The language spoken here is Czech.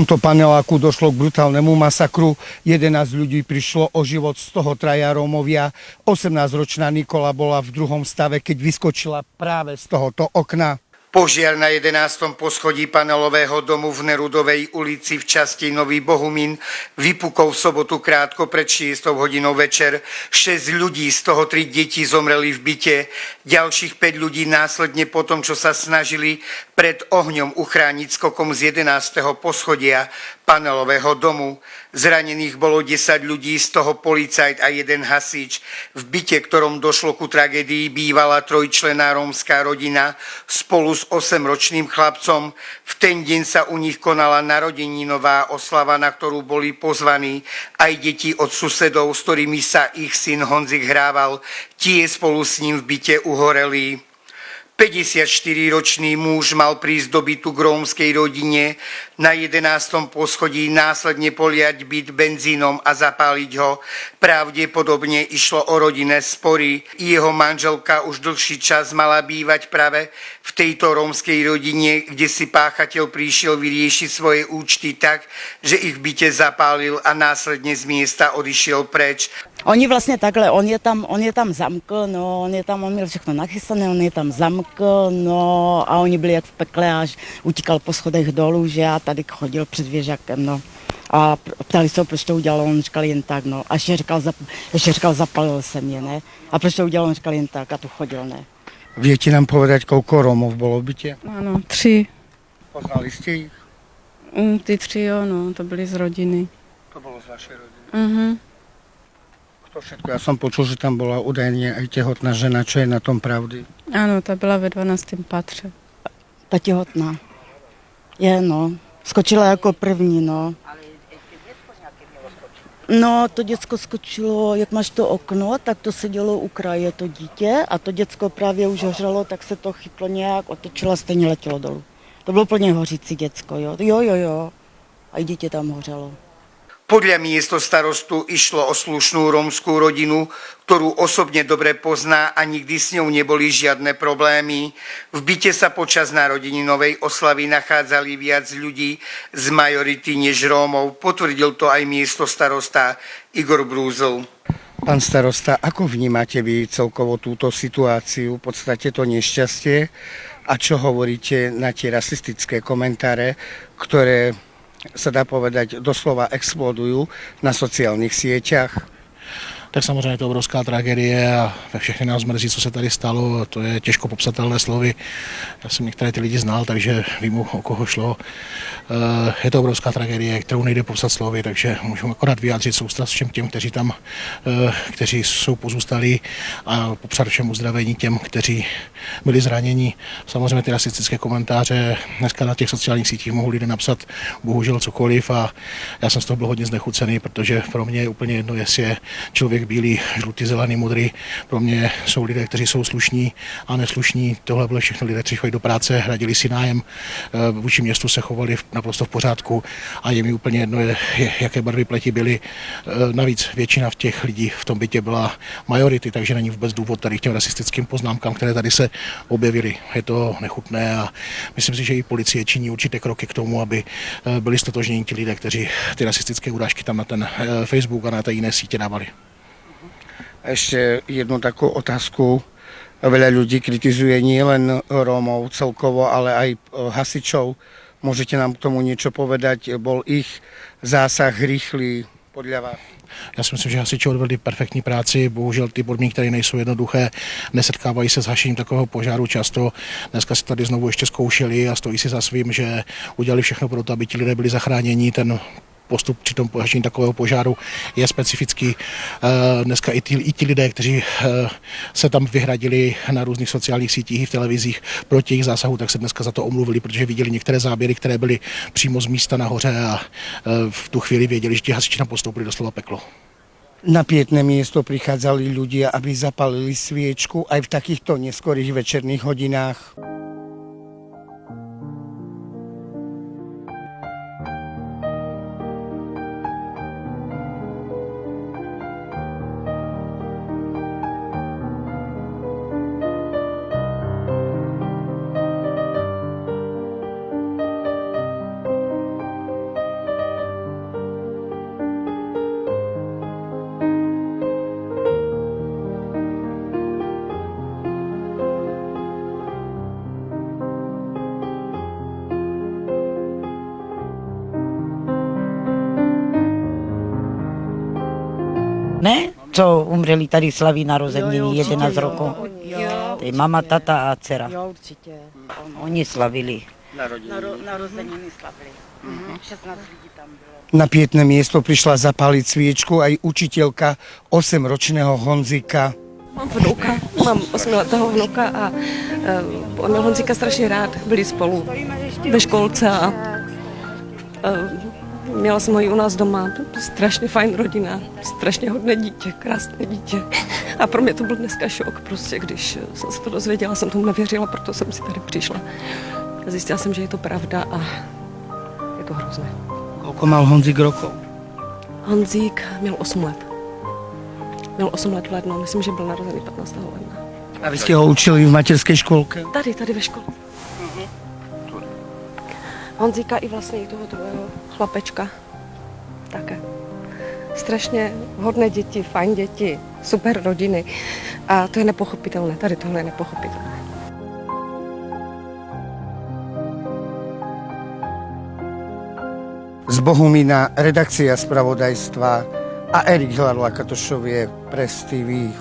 tomto paneláku došlo k brutálnemu masakru. 11 ľudí prišlo o život, z toho 3 Rómovia. 18-ročná Nikola bola v druhom stave, keď vyskočila práve z tohoto okna. Požiar na 11. poschodí panelového domu v Nerudovej ulici v časti Nový Bohumín vypukol v sobotu krátko pred 6 hodinou večer. 6 ľudí, z toho 3 deti zomreli v byte. Ďalších 5 ľudí následne po tom, čo sa snažili pred ohňom uchrániť skokom z 11. poschodia panelového domu. Zranených bolo 10 ľudí, z toho policajt a 1 hasič. V byte, ktorom došlo ku tragédii, bývala trojčlenná rómska rodina spolu s 8-ročným chlapcom. V ten deň sa u nich konala narodeninová oslava, na ktorú boli pozvaní aj deti od susedov, s ktorými sa ich syn Honzik hrával. Tie spolu s ním v byte uhoreli. 54-ročný muž mal prísť do bytu k rómskej rodine na 11. poschodí, následne poliať byt benzínom a zapáliť ho. Pravdepodobne išlo o rodinné spory. Jeho manželka už dlhší čas mala bývať práve v tejto rómskej rodine, kde si páchateľ prišiel vyriešiť svoje účty tak, že ich v byte zapálil a následne z miesta odišiel preč. Oni vlastně takhle, on je tam zamkl, no, on měl všechno nachystané, on je tam zamkl, no, a oni byli jak v pekle, až utíkal po schodech dolů, že a tady chodil před věžakem, no. A ptali se ho, proč to udělal, on říkal jen tak, no. A ještě říkal, zapalil jsem je, ne. A proč to udělal, on říkal jen tak a tu chodil, ne. Viete nám povedať, koľko Rómov bolo v byte? Ano, 3. Poznali ste ich? Ty 3, jo, no, to byli z rodiny. To bolo z vašej rodiny. Mhm. To všetko. Ja som počul, že tam bola údajne aj tehotná žena. Čo je na tom pravdy? Ano, ta byla ve 12. patře. Ta těhotná. Je, no. Skočila jako první, no. No, to děcko skočilo, jak máš to okno, tak to sedělo u kraje to dítě a to děcko právě už hořelo, tak se to chytlo nějak, otočilo a stejně letělo dolů. To bylo plně hořící děcko, jo. Jo. A i dítě tam hořelo. Podľa miestostarostu išlo o slušnú rómskú rodinu, ktorú osobne dobre pozná a nikdy s ňou neboli žiadne problémy. V byte sa počas narodeninovej oslavy nachádzali viac ľudí z majority než Rómov. Potvrdil to aj miestostarosta Igor Brúzl. Pán starosta, ako vnímate vy celkovo túto situáciu, v podstate to nešťastie a čo hovoríte na tie rasistické komentáre, ktoré sa dá povedať, doslova explodujú na sociálnych sieťach? Tak samozřejmě je to obrovská tragédie a ve všechny nás mrzí, co se tady stalo. To je těžko popsatelné slovy. Já jsem některé ty lidi znal, takže vím, o koho šlo. Je to obrovská tragédie, kterou nejde popsat slovy, takže můžu akorát vyjádřit soustrast všem těm, kteří jsou pozůstalí a popřát všem uzdravení těm, kteří byli zraněni. Samozřejmě ty rasistické komentáře dneska na těch sociálních sítích mohou lidé napsat bohužel cokoliv a já jsem z toho byl hodně znechucený, protože pro mě je úplně jedno, jestli je člověk bílý, žlutý, zelený, modrý. Pro mě jsou lidé, kteří jsou slušní a neslušní. Tohle byly všechno lidé, kteří chodí do práce, hradili si nájem, vůči městu se chovali naprosto v pořádku a je mi úplně jedno, jaké barvy pleti byly. Navíc většina těch lidí v tom bytě byla majority, takže není vůbec důvod tady k těm rasistickým poznámkám, které tady se objevily. Je to nechutné a myslím si, že i policie činí určité kroky k tomu, aby byli stotožněni ti lidé, kteří ty rasistické urážky tam na ten Facebook a na té jiné sítě dávali. Ešte jednu takú otázku. Veľa ľudí kritizuje nielen Rómov celkovo, ale aj hasičov. Môžete nám k tomu niečo povedať? Bol ich zásah rýchly podľa vás? Já si myslím, že hasiči odvedli perfektní práci, bohužel ty podmínky tady nejsou jednoduché, nesetkávají se s hašením takového požáru často. Dneska si tady znovu ještě zkoušeli a stojí si za svým, že udělali všechno pro to, aby ti lidé byli zachráněni. Ten postup při tom hašení takového požáru je specifický. Dneska i ti lidé, kteří se tam vyhradili na různých sociálních sítích i v televizích proti jejich zásahu, tak se dneska za to omluvili, protože viděli některé záběry, které byly přímo z místa nahoře a v tu chvíli věděli, že ti hasiči tam postoupili doslova peklo. Na pietné miesto prichádzali ľudia, aby zapalili sviečku aj v takýchto neskorých večerných hodinách. Ne? Co umřeli tady slaví narozeniny 11 rokov. To je mama, tata a dcera. Jo, určitě. Oni slavili. Narozeniny slavili. 16 lidí tam bylo. Na pietné miesto prišla zapáliť sviečku aj učiteľka 8-ročného Honzika. Mám vnuka, mám 8letého vnuka a on měl Honzíka strašně rád, byli spolu ve školce a měla jsem ho i u nás doma, strašně fajn rodina, strašně hodné dítě, krásné dítě. A pro mě to byl dneska šok, prostě, když jsem se to dozvěděla, jsem tomu nevěřila, proto jsem si tady přišla. Zjistila jsem, že je to pravda a je to hrozné. Koľko mal Honzik rokov? Honzík měl 8 let. Měl 8 let v lednu, myslím, že byl narozený 15. ledna. A vy ste ho učili v materskej školke? Tady ve škole. Honzíka i vlastně i toho druhého chlapečka také. Strašně hodné děti, fajn děti, super rodiny. A to je nepochopitelné, tady tohle je nepochopitelné. Z Bohumína redakcia spravodajstva a Erik Hladla Katošovie, Press TV.